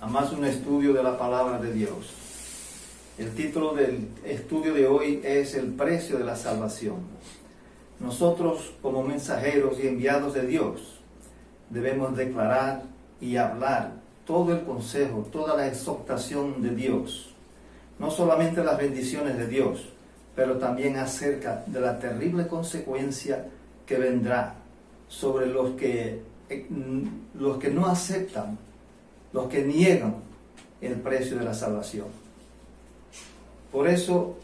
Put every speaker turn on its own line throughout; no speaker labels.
a más un estudio de la palabra de Dios. El título del estudio de hoy es El precio de la salvación. Nosotros, como mensajeros y enviados de Dios, debemos declarar y hablar todo el consejo, toda la exhortación de Dios, no solamente las bendiciones de Dios, pero también acerca de la terrible consecuencia que vendrá sobre los que no aceptan, los que niegan el precio de la salvación. Por eso,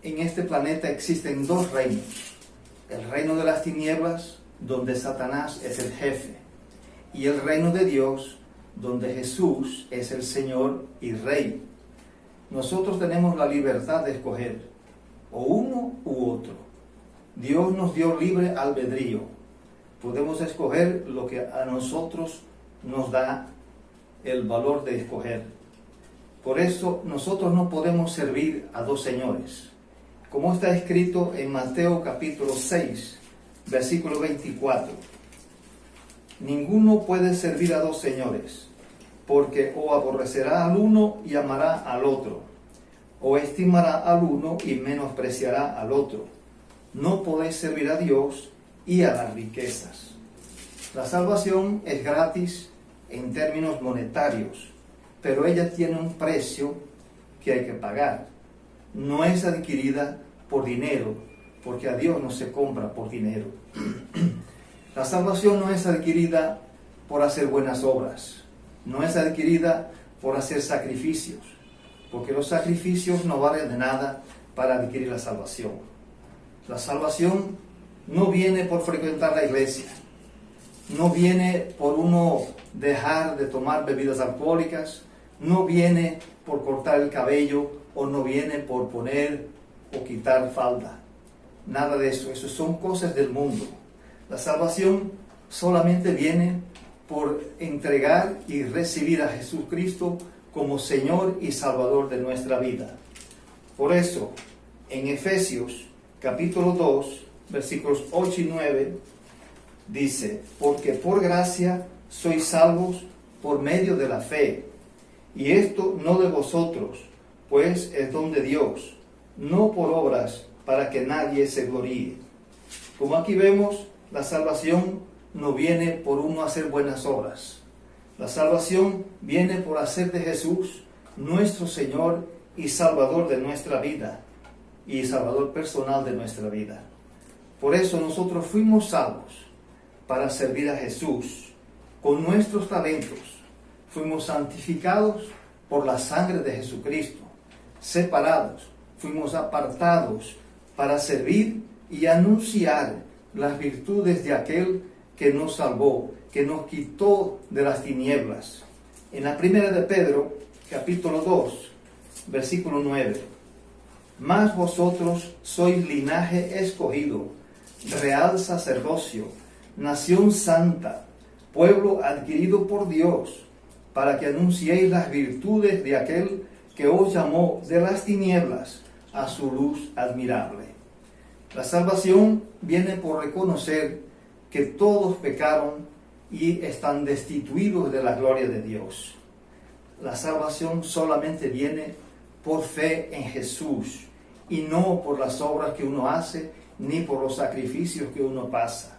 en este planeta existen dos reinos: el reino de las tinieblas, donde Satanás es el jefe, y el reino de Dios, donde Jesús es el Señor y Rey. Nosotros tenemos la libertad de escoger o uno u otro. Dios nos dio libre albedrío. Podemos escoger lo que a nosotros nos da el valor de escoger. Por eso nosotros no podemos servir a dos señores. Como está escrito en Mateo capítulo 6, versículo 24. Ninguno puede servir a dos señores, porque o aborrecerá al uno y amará al otro, o estimará al uno y menospreciará al otro. No podéis servir a Dios y a las riquezas. La salvación es gratis en términos monetarios, pero ella tiene un precio que hay que pagar. No es adquirida por dinero, porque a Dios no se compra por dinero. La salvación no es adquirida por hacer buenas obras, no es adquirida por hacer sacrificios, porque los sacrificios no valen de nada para adquirir la salvación. La salvación no viene por frecuentar la iglesia, no viene por uno dejar de tomar bebidas alcohólicas, no viene por cortar el cabello o no viene por poner o quitar falda. Nada de eso, eso son cosas del mundo. La salvación solamente viene por entregar y recibir a Jesucristo como Señor y Salvador de nuestra vida. Por eso, en Efesios capítulo 2, versículos 8 y 9, dice: porque por gracia sois salvos por medio de la fe, y esto no de vosotros, pues es don de Dios, no por obras, para que nadie se gloríe. Como aquí vemos, la salvación no viene por uno hacer buenas obras. La salvación viene por hacer de Jesús nuestro Señor y Salvador de nuestra vida, y Salvador personal de nuestra vida. Por eso nosotros fuimos salvos para servir a Jesús con nuestros talentos. Fuimos santificados por la sangre de Jesucristo, separados, fuimos apartados para servir y anunciar las virtudes de aquel que nos salvó, que nos quitó de las tinieblas. En la primera de Pedro, capítulo 2, versículo 9. Mas vosotros sois linaje escogido, real sacerdocio, nación santa, pueblo adquirido por Dios, para que anunciéis las virtudes de aquel que os llamó de las tinieblas a su luz admirable. La salvación viene por reconocer que todos pecaron y están destituidos de la gloria de Dios. La salvación solamente viene por fe en Jesús y no por las obras que uno hace ni por los sacrificios que uno pasa.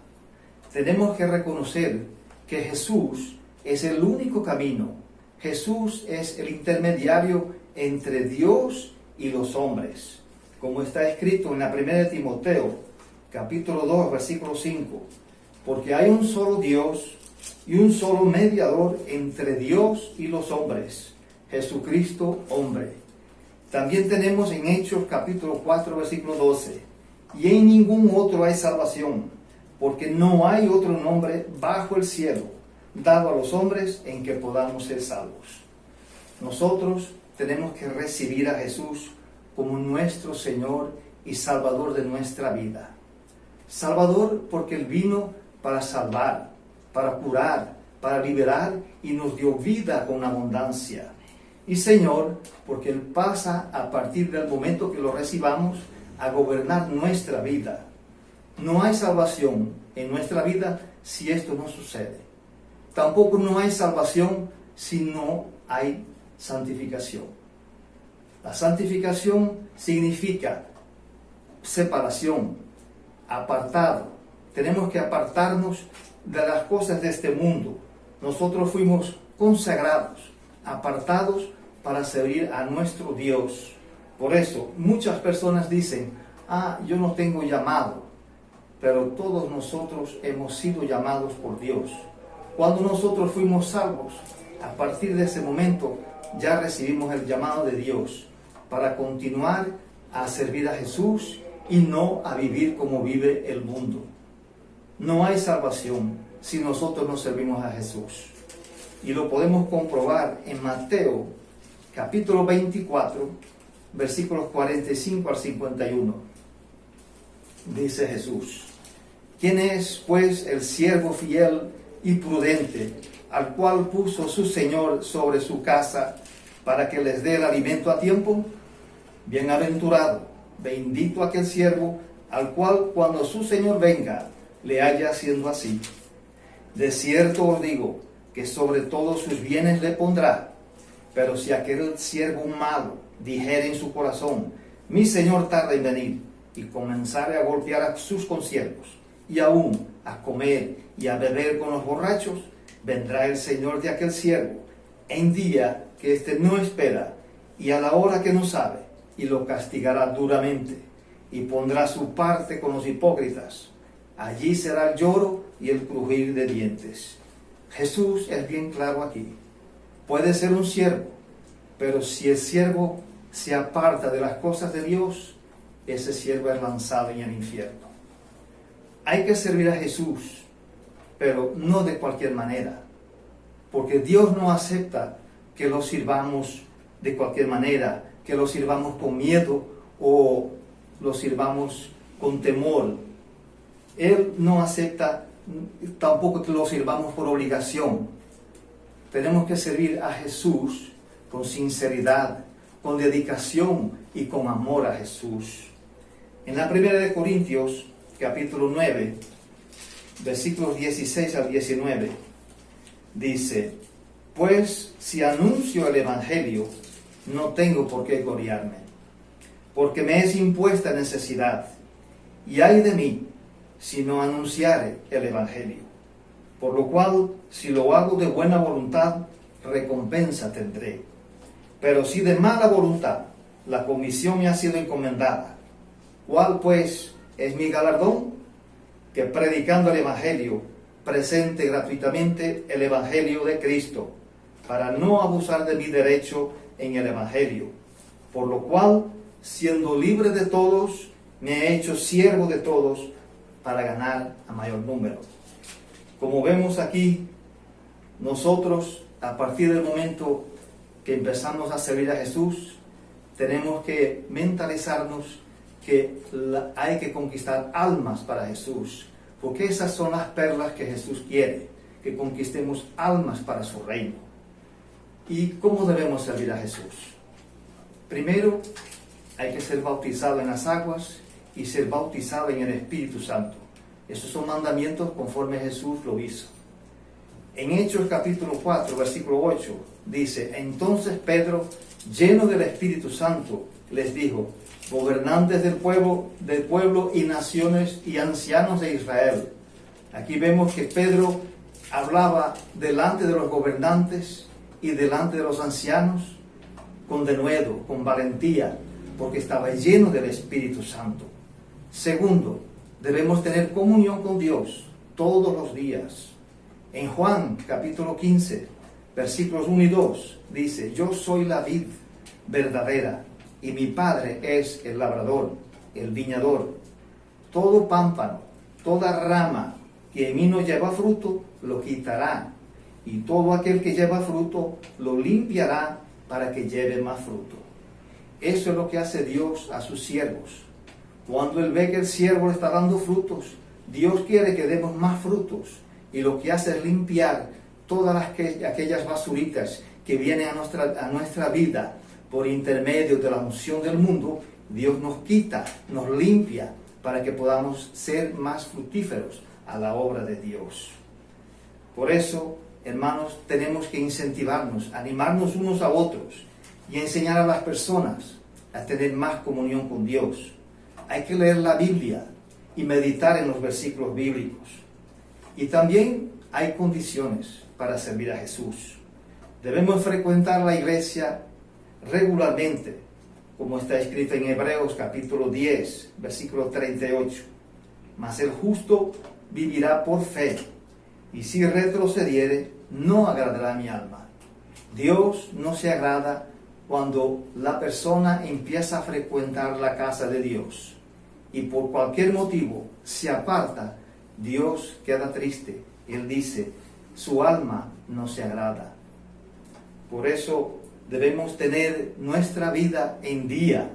Tenemos que reconocer que Jesús es el único camino. Jesús es el intermediario entre Dios y los hombres, como está escrito en la primera de Timoteo, capítulo 2, versículo 5. Porque hay un solo Dios y un solo mediador entre Dios y los hombres, Jesucristo hombre. También tenemos en Hechos capítulo 4, versículo 12. Y en ningún otro hay salvación, porque no hay otro nombre bajo el cielo dado a los hombres en que podamos ser salvos. Nosotros tenemos que recibir a Jesús como nuestro Señor y Salvador de nuestra vida. Salvador porque Él vino para salvar, para curar, para liberar y nos dio vida con abundancia. Y Señor porque Él pasa a partir del momento que lo recibamos a gobernar nuestra vida. No hay salvación en nuestra vida si esto no sucede. Tampoco no hay salvación si no hay santificación. La santificación significa separación, apartado. Tenemos que apartarnos de las cosas de este mundo. Nosotros fuimos consagrados, apartados para servir a nuestro Dios. Por eso muchas personas dicen, yo no tengo llamado, pero todos nosotros hemos sido llamados por Dios. Cuando nosotros fuimos salvos, a partir de ese momento ya recibimos el llamado de Dios para continuar a servir a Jesús y no a vivir como vive el mundo. No hay salvación si nosotros no servimos a Jesús. Y lo podemos comprobar en Mateo capítulo 24, versículos 45 al 51. Dice Jesús: ¿Quién es, pues, el siervo fiel y prudente, al cual puso su Señor sobre su casa para que les dé el alimento a tiempo? Bienaventurado, bendito aquel siervo, al cual cuando su Señor venga, le haya haciendo así. De cierto os digo, que sobre todos sus bienes le pondrá. Pero si aquel siervo malo dijere en su corazón, mi Señor tarda en venir, y comenzare a golpear a sus consiervos, y aún a comer y a beber con los borrachos, vendrá el Señor de aquel siervo en día que éste no espera, y a la hora que no sabe, y lo castigará duramente, y pondrá su parte con los hipócritas. Allí será el lloro y el crujir de dientes. Jesús es bien claro aquí. Puede ser un siervo, pero si el siervo se aparta de las cosas de Dios, ese siervo es lanzado en el infierno. Hay que servir a Jesús, pero no de cualquier manera, porque Dios no acepta que lo sirvamos de cualquier manera, que lo sirvamos con miedo o lo sirvamos con temor. Él no acepta tampoco que lo sirvamos por obligación. Tenemos que servir a Jesús con sinceridad, con dedicación y con amor a Jesús. En la primera de Corintios, capítulo 9, versículos 16 al 19, dice: Pues si anuncio el Evangelio, no tengo por qué gloriarme, porque me es impuesta necesidad, y ay de mí si no anunciare el Evangelio. Por lo cual, si lo hago de buena voluntad, recompensa tendré. Pero si de mala voluntad, la comisión me ha sido encomendada. ¿Cuál pues es mi galardón? Que predicando el Evangelio, presente gratuitamente el Evangelio de Cristo, para no abusar de mi derecho en el Evangelio. Por lo cual, siendo libre de todos, me he hecho siervo de todos, para ganar a mayor número. Como vemos aquí, nosotros, a partir del momento que empezamos a servir a Jesús, tenemos que mentalizarnos que hay que conquistar almas para Jesús, porque esas son las perlas que Jesús quiere, que conquistemos almas para su reino. ¿Y cómo debemos servir a Jesús? Primero, hay que ser bautizado en las aguas y ser bautizado en el Espíritu Santo. Esos son mandamientos conforme Jesús lo hizo. En Hechos capítulo 4, versículo 8, dice: Entonces Pedro, lleno del Espíritu Santo, les dijo: Gobernantes del pueblo y naciones y ancianos de Israel. Aquí vemos que Pedro hablaba delante de los gobernantes y delante de los ancianos con denuedo, con valentía, porque estaba lleno del Espíritu Santo. Segundo, debemos tener comunión con Dios todos los días. En Juan capítulo 15, versículos 1 y 2, dice: Yo soy la vid verdadera, y mi Padre es el labrador, el viñador. Todo pámpano, toda rama que en mí no lleva fruto, lo quitará, y todo aquel que lleva fruto, lo limpiará para que lleve más fruto. Eso es lo que hace Dios a sus siervos. Cuando Él ve que el siervo le está dando frutos, Dios quiere que demos más frutos, y lo que hace es limpiar todas aquellas basuritas que vienen a nuestra vida por intermedio de la unción del mundo. Dios nos quita, nos limpia, para que podamos ser más fructíferos a la obra de Dios. Por eso hermanos, tenemos que incentivarnos, animarnos unos a otros y enseñar a las personas a tener más comunión con Dios. Hay que leer la Biblia y meditar en los versículos bíblicos. Y también hay condiciones para servir a Jesús. Debemos frecuentar la iglesia regularmente, como está escrito en Hebreos capítulo 10, versículo 38. Mas el justo vivirá por fe, y si retrocediere, no agradará a mi alma. Dios no se agrada cuando la persona empieza a frecuentar la casa de Dios y por cualquier motivo se aparta. Dios queda triste. Él dice, su alma no se agrada. Por eso debemos tener nuestra vida en día,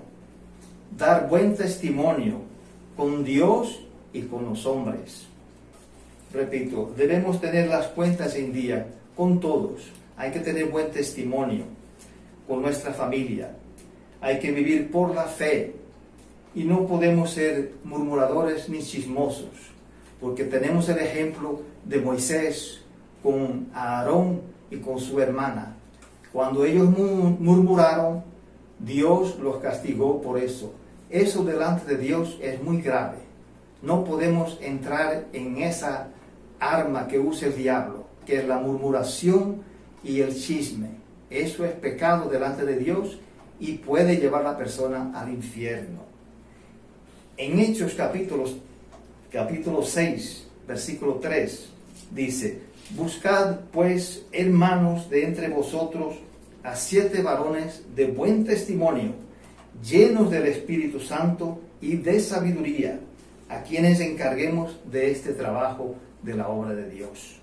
dar buen testimonio con Dios y con los hombres. Repito, debemos tener las cuentas en día con todos. Hay que tener buen testimonio con nuestra familia. Hay que vivir por la fe y no podemos ser murmuradores ni chismosos, porque tenemos el ejemplo de Moisés con Aarón y con su hermana. Cuando ellos murmuraron, Dios los castigó por eso. Eso delante de Dios es muy grave. No podemos entrar en esa arma que usa el diablo, que es la murmuración y el chisme. Eso es pecado delante de Dios y puede llevar a la persona al infierno. En Hechos capítulo 6, versículo 3, dice, buscad pues, hermanos, de entre vosotros a 7 varones de buen testimonio, llenos del Espíritu Santo y de sabiduría, a quienes encarguemos de este trabajo de la obra de Dios.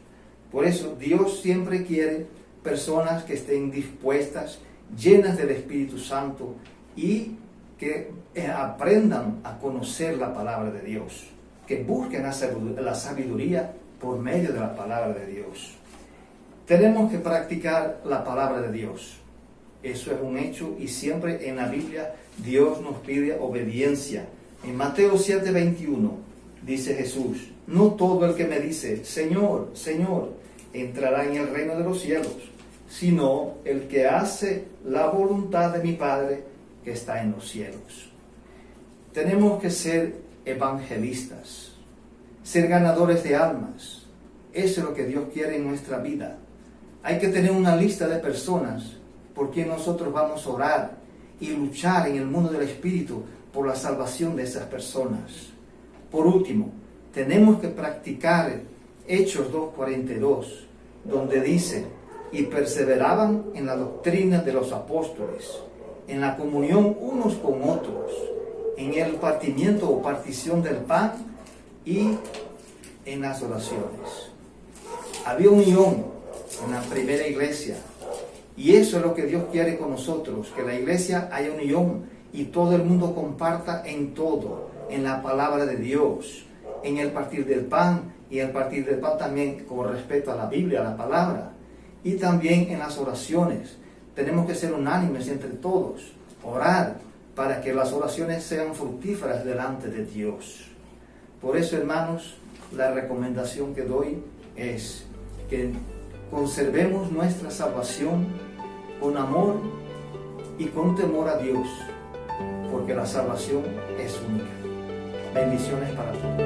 Por eso Dios siempre quiere personas que estén dispuestas, llenas del Espíritu Santo y que aprendan a conocer la palabra de Dios, que busquen la sabiduría por medio de la palabra de Dios. Tenemos que practicar la palabra de Dios. Eso es un hecho y siempre en la Biblia Dios nos pide obediencia. En Mateo 7:21 dice Jesús, no todo el que me dice, Señor, Señor, entrará en el reino de los cielos, sino el que hace la voluntad de mi Padre que está en los cielos. Tenemos que ser evangelistas, ser ganadores de almas. Eso es lo que Dios quiere en nuestra vida. Hay que tener una lista de personas por quien nosotros vamos a orar y luchar en el mundo del Espíritu por la salvación de esas personas. Por último, tenemos que practicar Hechos 2:42, donde dice, y perseveraban en la doctrina de los apóstoles, en la comunión unos con otros, en el partimiento o partición del pan y en las oraciones. Había unión en la primera iglesia y eso es lo que Dios quiere con nosotros, que la iglesia haya unión y todo el mundo comparta en todo, en la palabra de Dios, en el partir del pan y el partir del pan también con respecto a la Biblia, a la palabra, y también en las oraciones. Tenemos que ser unánimes entre todos, orar para que las oraciones sean fructíferas delante de Dios. Por eso, hermanos, la recomendación que doy es que conservemos nuestra salvación con amor y con temor a Dios, porque la salvación es única. Bendiciones para todos.